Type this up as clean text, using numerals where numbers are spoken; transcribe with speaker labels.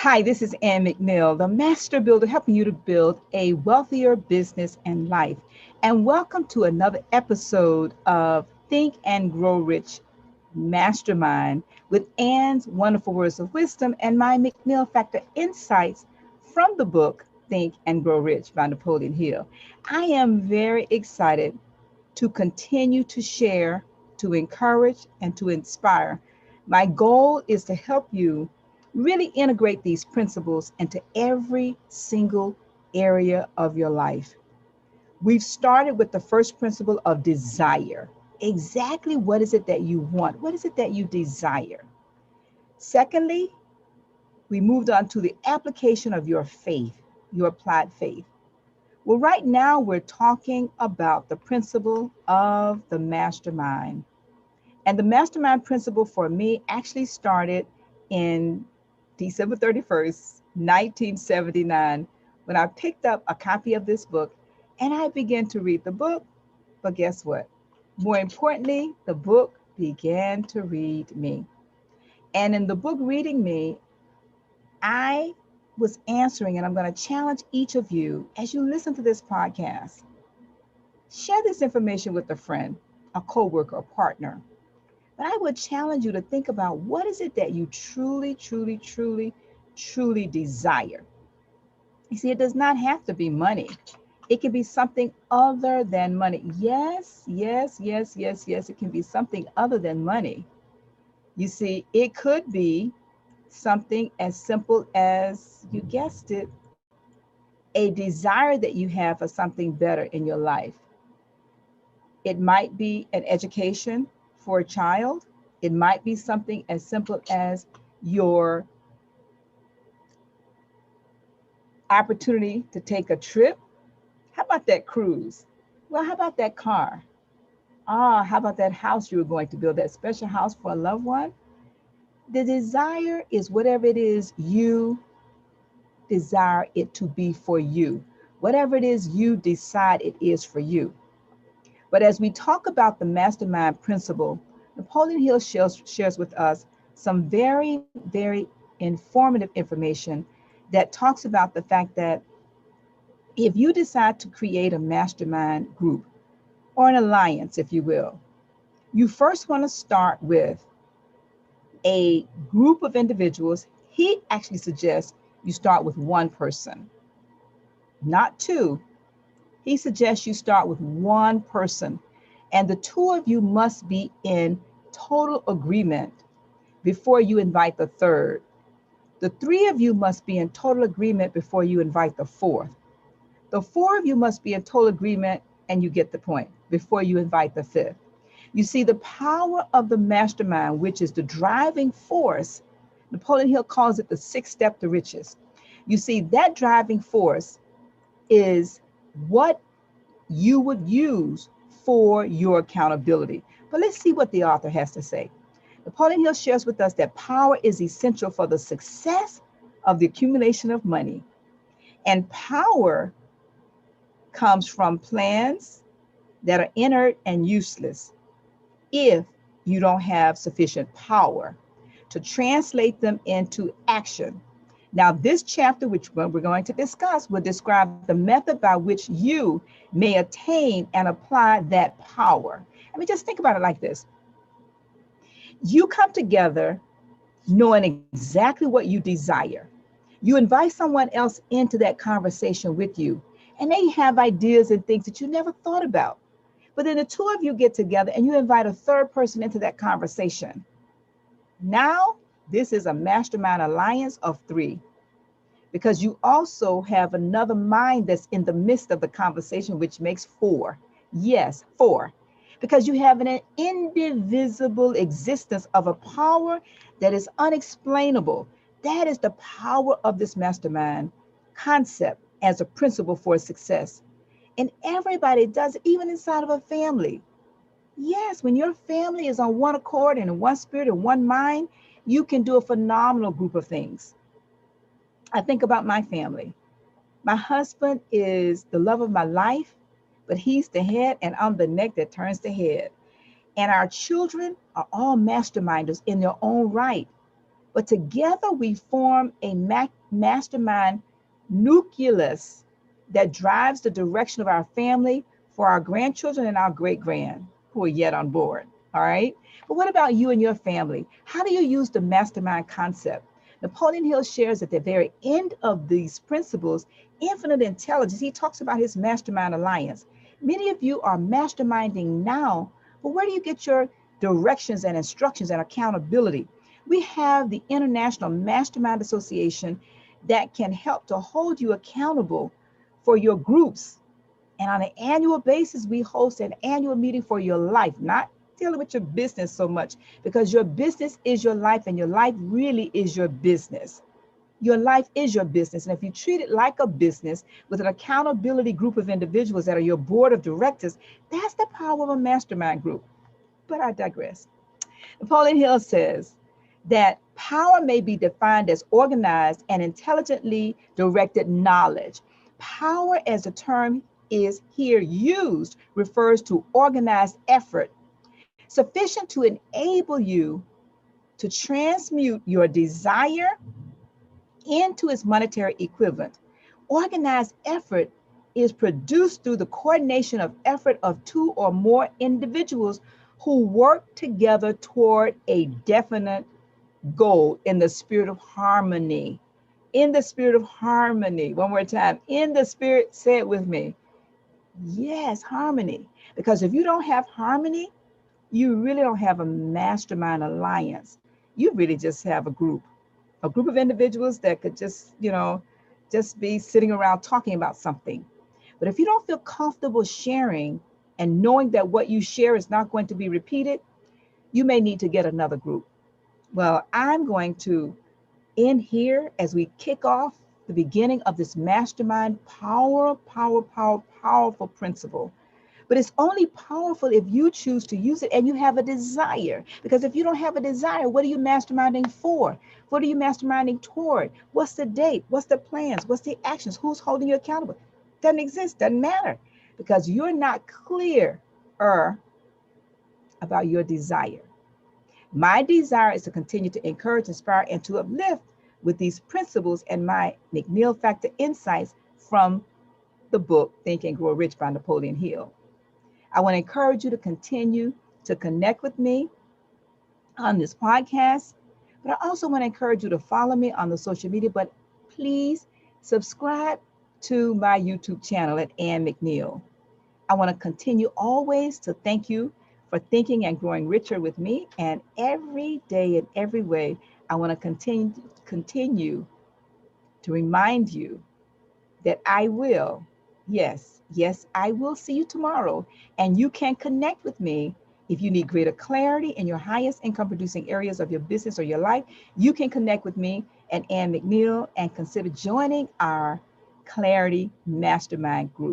Speaker 1: Hi, this is McNeill, the master builder, helping you to build a wealthier business and life. And welcome to another episode of Think and Grow Rich Mastermind with Ann's wonderful words of wisdom and my McNeill Factor insights from the book Think and Grow Rich by Napoleon Hill. I am very excited to continue to share, to encourage, and to inspire. My goal is to help you really integrate these principles into every single area of your life. We've started with the first principle of desire. Exactly what is it that you want? What is it that you desire? Secondly, we moved on to the application of your faith, your applied faith. Well, right now we're talking about the principle of the mastermind. And the mastermind principle for me actually started in December 31st, 1979, when I picked up a copy of this book and I began to read the book. But guess what? More importantly, the book began to read me. And in the book reading me, I was answering, and I'm going to challenge each of you as you listen to this podcast. Share this information with a friend, a coworker, a partner. But I would challenge you to think about what is it that you truly, truly, truly, truly desire. You see, it does not have to be money. It can be something other than money. Yes, yes, yes, yes, yes. It can be something other than money. You see, it could be something as simple as, you guessed it, a desire that you have for something better in your life. It might be an education for a child. It might be something as simple as your opportunity to take a trip. How about that cruise? Well, how about that car? How about that house you were going to build, that special house for a loved one? The desire is whatever it is you desire it to be for you, whatever it is you decide it is for you. But as we talk about the mastermind principle, Napoleon Hill shares with us some very, very informative information that talks about the fact that if you decide to create a mastermind group or an alliance, if you will, you first want to start with a group of individuals. He actually suggests you start with one person, not two. He suggests you start with one person, and the two of you must be in total agreement before you invite the third. The three of you must be in total agreement before you invite the fourth. The four of you must be in total agreement, and you get the point, before you invite the fifth. You see, the power of the mastermind, which is the driving force, Napoleon Hill calls it the sixth step to riches. You see, that driving force is what you would use for your accountability. But let's see what the author has to say. Napoleon Hill shares with us that power is essential for the success of the accumulation of money. And power comes from plans that are inert and useless if you don't have sufficient power to translate them into action. Now, this chapter, which we're going to discuss, will describe the method by which you may attain and apply that power. I mean, just think about it like this. You come together knowing exactly what you desire. You invite someone else into that conversation with you, and they have ideas and things that you never thought about. But then the two of you get together and you invite a third person into that conversation. Now, this is a mastermind alliance of three, because you also have another mind that's in the midst of the conversation, which makes four. Yes, four. Because you have an indivisible existence of a power that is unexplainable. That is the power of this mastermind concept as a principle for success. And everybody does it, even inside of a family. Yes, when your family is on one accord and in one spirit and one mind, you can do a phenomenal group of things. I think about my family. My husband is the love of my life, but he's the head and I'm the neck that turns the head. And our children are all masterminders in their own right. But together we form a mastermind nucleus that drives the direction of our family for our grandchildren and our great grand who are yet on board. All right. But what about you and your family? How do you use the mastermind concept? Napoleon Hill shares at the very end of these principles, infinite intelligence. He talks about his mastermind alliance. Many of you are masterminding now, but where do you get your directions and instructions and accountability? We have the International Mastermind Association that can help to hold you accountable for your groups. And on an annual basis, we host an annual meeting for your life, not dealing with your business so much, because your business is your life and your life really is your business. Your life is your business. And if you treat it like a business with an accountability group of individuals that are your board of directors, that's the power of a mastermind group. But I digress. Napoleon Hill says that power may be defined as organized and intelligently directed knowledge. Power, as the term is here used, refers to organized effort sufficient to enable you to transmute your desire into its monetary equivalent. Organized effort is produced through the coordination of effort of two or more individuals who work together toward a definite goal in the spirit of harmony. In the spirit of harmony. One more time. In the spirit, say it with me. Yes, harmony. Because if you don't have harmony, you really don't have a mastermind alliance. You really just have a group of individuals that could just, just be sitting around talking about something. But if you don't feel comfortable sharing and knowing that what you share is not going to be repeated, you may need to get another group. Well, I'm going to end here as we kick off the beginning of this mastermind powerful principle. But it's only powerful if you choose to use it and you have a desire. Because if you don't have a desire, what are you masterminding for? What are you masterminding toward? What's the date? What's the plans? What's the actions? Who's holding you accountable? Doesn't exist, doesn't matter. Because you're not clear about your desire. My desire is to continue to encourage, inspire, and to uplift with these principles and my McNeill Factor insights from the book Think and Grow Rich by Napoleon Hill. I want to encourage you to continue to connect with me on this podcast, but I also want to encourage you to follow me on the social media, but please subscribe to my YouTube channel at Ann McNeill. I want to continue always to thank you for thinking and growing richer with me. And every day in every way, I want to continue to remind you that I will, yes, I will see you tomorrow. And you can connect with me if you need greater clarity in your highest income producing areas of your business or your life. You can connect with me at Ann McNeill and consider joining our Clarity Mastermind group.